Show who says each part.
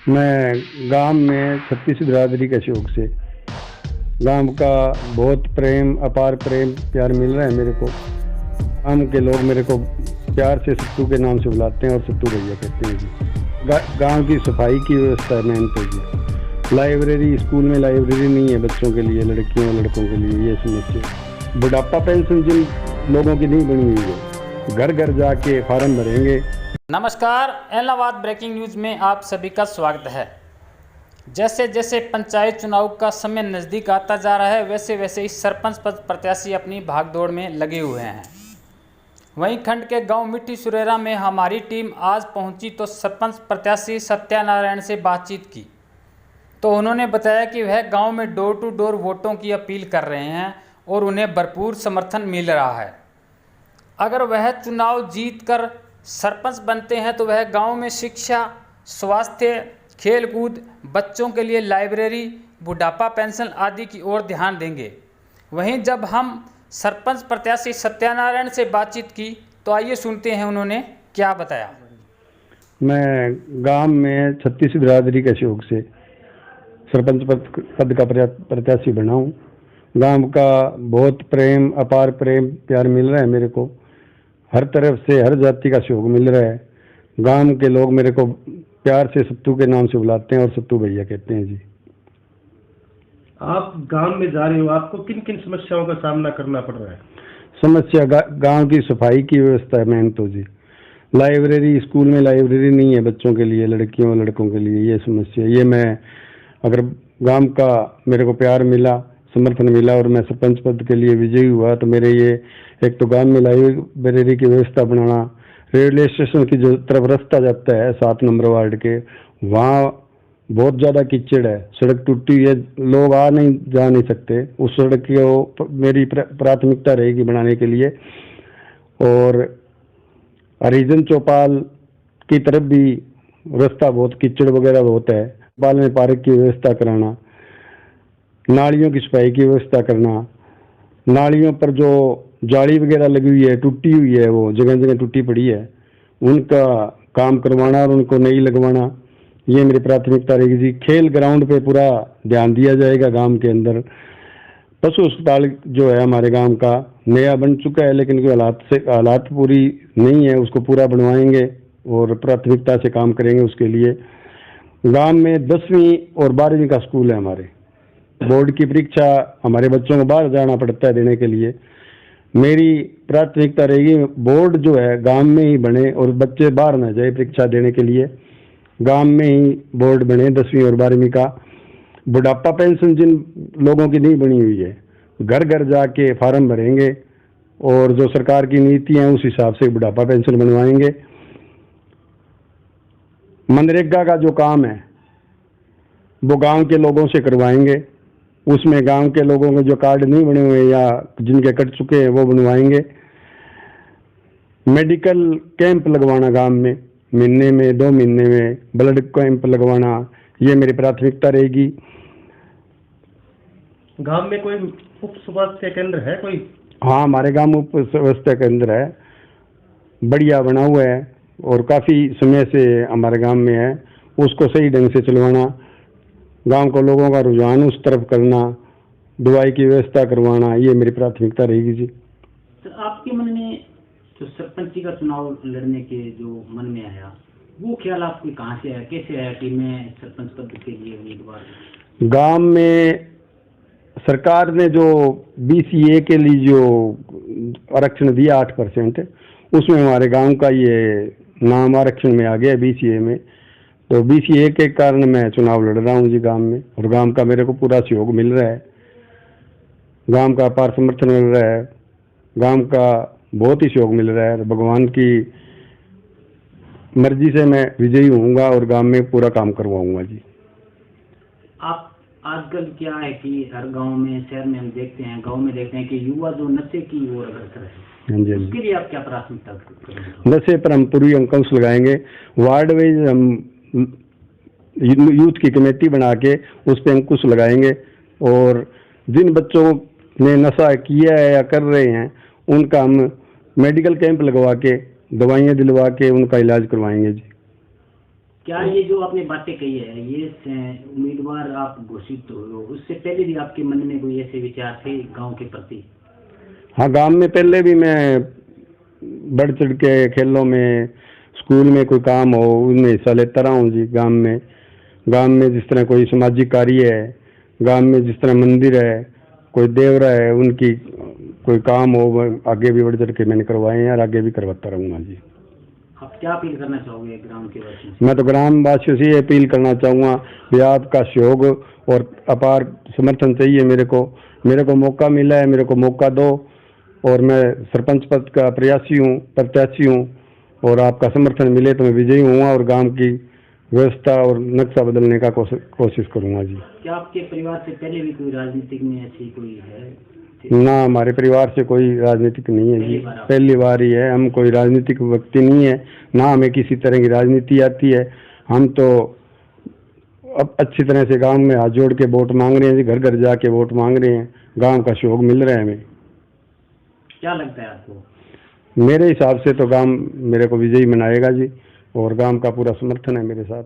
Speaker 1: मैं गांव में 36 बिरादरी के शौक से गांव का बहुत प्रेम, अपार प्रेम प्यार मिल रहा है मेरे को। गांव के लोग मेरे को प्यार से सत्तू के नाम से बुलाते हैं और सत्तू भैया कहते हैं जी। गांव की सफाई की व्यवस्था मेन तो जी। लाइब्रेरी, स्कूल में लाइब्रेरी नहीं है बच्चों के लिए, लड़कियों और लड़कों के लिए, ये समस्या। बुढ़ापा पेंशन जिन लोगों की नहीं बनी हुई है, घर घर जाके फार्म भरेंगे।
Speaker 2: नमस्कार, इलाहाबाद ब्रेकिंग न्यूज़ में आप सभी का स्वागत है। जैसे जैसे पंचायत चुनाव का समय नज़दीक आता जा रहा है, वैसे वैसे ही सरपंच पद प्रत्याशी अपनी भागदौड़ में लगे हुए हैं। वहीं खंड के गांव मिट्टी सुरेरा में हमारी टीम आज पहुंची तो सरपंच प्रत्याशी सत्यानारायण से बातचीत की तो उन्होंने बताया कि वह गांव में डोर टू डोर वोटों की अपील कर रहे हैं और उन्हें भरपूर समर्थन मिल रहा है। अगर वह चुनाव जीतकर सरपंच बनते हैं तो वह गांव में शिक्षा, स्वास्थ्य, खेलकूद, बच्चों के लिए लाइब्रेरी, बुढ़ापा पेंशन आदि की ओर ध्यान देंगे। वहीं जब हम सरपंच प्रत्याशी सत्यानारायण से बातचीत की तो आइए सुनते हैं उन्होंने क्या बताया।
Speaker 1: मैं गांव में 36 बिरादरी के शौक से सरपंच पद का प्रत्याशी बना हूँ। गांव का बहुत प्रेम, अपार प्रेम प्यार मिल रहा है मेरे को। हर तरफ से हर जाति का सहयोग मिल रहा है। गांव के लोग मेरे को प्यार से सत्तू के नाम से बुलाते हैं और सत्तू भैया कहते हैं जी।
Speaker 3: आप गांव में जा रहे हो, आपको किन किन समस्याओं का सामना करना पड़ रहा है?
Speaker 1: समस्या गांव की सफाई की व्यवस्था है मेन तो जी। लाइब्रेरी, स्कूल में लाइब्रेरी नहीं है बच्चों के लिए, लड़कियों और लड़कों के लिए, ये समस्या। ये मैं अगर गांव का मेरे को प्यार मिला, समर्थन मिला और मैं सरपंच पद के लिए विजयी हुआ तो मेरे ये एक तो गांव में लाइब्रेरी की व्यवस्था बनाना, रेलवे स्टेशन की जो तरफ रास्ता जाता है 7 नंबर वार्ड के, वहाँ बहुत ज़्यादा कीचड़ है, सड़क टूटी है, लोग जा नहीं सकते। उस सड़क की मेरी प्राथमिकता रहेगी बनाने के लिए। और हरिजन चौपाल की तरफ भी रास्ता बहुत कीचड़ वगैरह बहुत है। चौपाल में पार्क की व्यवस्था कराना, नालियों की सफाई की व्यवस्था करना, नालियों पर जो जाली वगैरह लगी हुई है, टूटी हुई है, वो जगह जगह टूटी पड़ी है, उनका काम करवाना और उनको नई लगवाना, ये मेरी प्राथमिकता रहेगी जी। खेल ग्राउंड पे पूरा ध्यान दिया जाएगा गांव के अंदर। पशु अस्पताल जो है हमारे गांव का नया बन चुका है, लेकिन हालात पूरी नहीं है, उसको पूरा बनवाएंगे और प्राथमिकता से काम करेंगे उसके लिए। गांव में 10वीं और 12वीं का स्कूल है हमारे। बोर्ड की परीक्षा हमारे बच्चों को बाहर जाना पड़ता है देने के लिए। मेरी प्राथमिकता रहेगी बोर्ड जो है गांव में ही बने और बच्चे बाहर ना जाए परीक्षा देने के लिए। गांव में ही बोर्ड बने 10वीं और 12वीं का। बुढ़ापा पेंशन जिन लोगों की नहीं बनी हुई है, घर घर जाके फार्म भरेंगे और जो सरकार की नीति है उस हिसाब से बुढ़ापा पेंशन बनवाएंगे। मनरेगा का जो काम है वो गांव के लोगों से करवाएंगे। उसमें गांव के लोगों के जो कार्ड नहीं बने हुए या जिनके कट चुके हैं वो बनवाएंगे। मेडिकल कैंप लगवाना गांव में, महीने में 2 महीने में ब्लड कैंप लगवाना, ये मेरी प्राथमिकता रहेगी।
Speaker 3: गांव में कोई उप स्वास्थ्य केंद्र है कोई?
Speaker 1: हाँ, हमारे गांव में उप स्वास्थ्य केंद्र है, बढ़िया बना हुआ है और काफ़ी समय से हमारे गांव में है। उसको सही ढंग से चलवाना, गांव को लोगों का रुझान उस तरफ करना, दवाई की व्यवस्था करवाना, ये मेरी प्राथमिकता रहेगी जी।
Speaker 4: तो आपके मन में जो सरपंची का चुनाव लड़ने के जो मन में आया, वो ख्याल आपको कहाँ से आया, कैसे आया कि मैं सरपंच पद के लिए उम्मीदवार?
Speaker 1: गांव में सरकार ने जो BCA के लिए जो आरक्षण दिया 8%, उसमें हमारे गांव का ये नाम आरक्षण में आ गया BCA में। तो BCA के कारण मैं चुनाव लड़ रहा हूँ जी गांव में, और गांव का मेरे को पूरा सहयोग मिल रहा है, गांव का अपार समर्थन मिल रहा है, गांव का बहुत ही सहयोग मिल रहा है। भगवान की मर्जी से मैं विजयी होऊंगा और गांव में पूरा काम करवाऊंगा जी।
Speaker 4: आप आजकल क्या है कि हर गांव में, शहर में हम देखते हैं, गांव में देखते हैं कि युवा जो नशे की ओर अग्रसर है,
Speaker 1: हाँ जी।
Speaker 4: उसके लिए आप क्या प्राथमिकता करेंगे?
Speaker 1: नशे पर हम पूरी अंकुश लगाएंगे। वार्ड वाइज हम यूथ की कमेटी बना के उस पर अंकुश लगाएंगे और जिन बच्चों ने नशा किया है या कर रहे हैं उनका हम मेडिकल कैंप लगवा के, दवाइयाँ दिलवा के उनका इलाज करवाएंगे जी।
Speaker 4: क्या ये जो आपने बातें कही है, ये उम्मीदवार आप घोषित हो, उससे पहले भी आपके मन में कोई ऐसे विचार थे गांव के प्रति?
Speaker 1: हाँ, गांव में पहले भी मैं बढ़ चढ़ के खेलों में, स्कूल में कोई काम हो उनमें हिस्सा लेता रहा हूँ जी। गांव में जिस तरह कोई सामाजिक कार्य है, गांव में जिस तरह मंदिर है, कोई देवरा है, उनकी कोई काम हो, आगे भी बढ़ चढ़ के मैंने करवाए हैं और आगे भी करवाता रहूँगा जी।
Speaker 4: आप क्या अपील करना चाहोगे ग्राम के वासियों से?
Speaker 1: मैं तो ग्राम वासियों से ये अपील करना चाहूँगा कि आपका सहयोग और अपार समर्थन चाहिए मेरे को मौका मिला है, मेरे को मौका दो। और मैं सरपंच पद का प्रत्याशी हूँ और आपका समर्थन मिले तो मैं विजयी हूँगा और गांव की व्यवस्था और नक्शा बदलने का कोशिश करूँगा जी।
Speaker 4: क्या आपके परिवार से पहले भी कोई राजनीतिक में ऐसी कोई है?
Speaker 1: ना, हमारे परिवार से कोई राजनीतिक नहीं है जी, पहली बार ही है। हम कोई राजनीतिक व्यक्ति नहीं है, ना हमें किसी तरह की राजनीति आती है। हम तो अब अच्छी तरह से गांव में हाथ जोड़ के वोट मांग रहे हैं जी, घर घर जाके वोट मांग रहे हैं, गांव का सहयोग मिल रहा है हमें।
Speaker 4: क्या लगता है आपको?
Speaker 1: मेरे हिसाब से तो गांव मेरे को विजयी बनाएगा जी और गांव का पूरा समर्थन है मेरे साथ।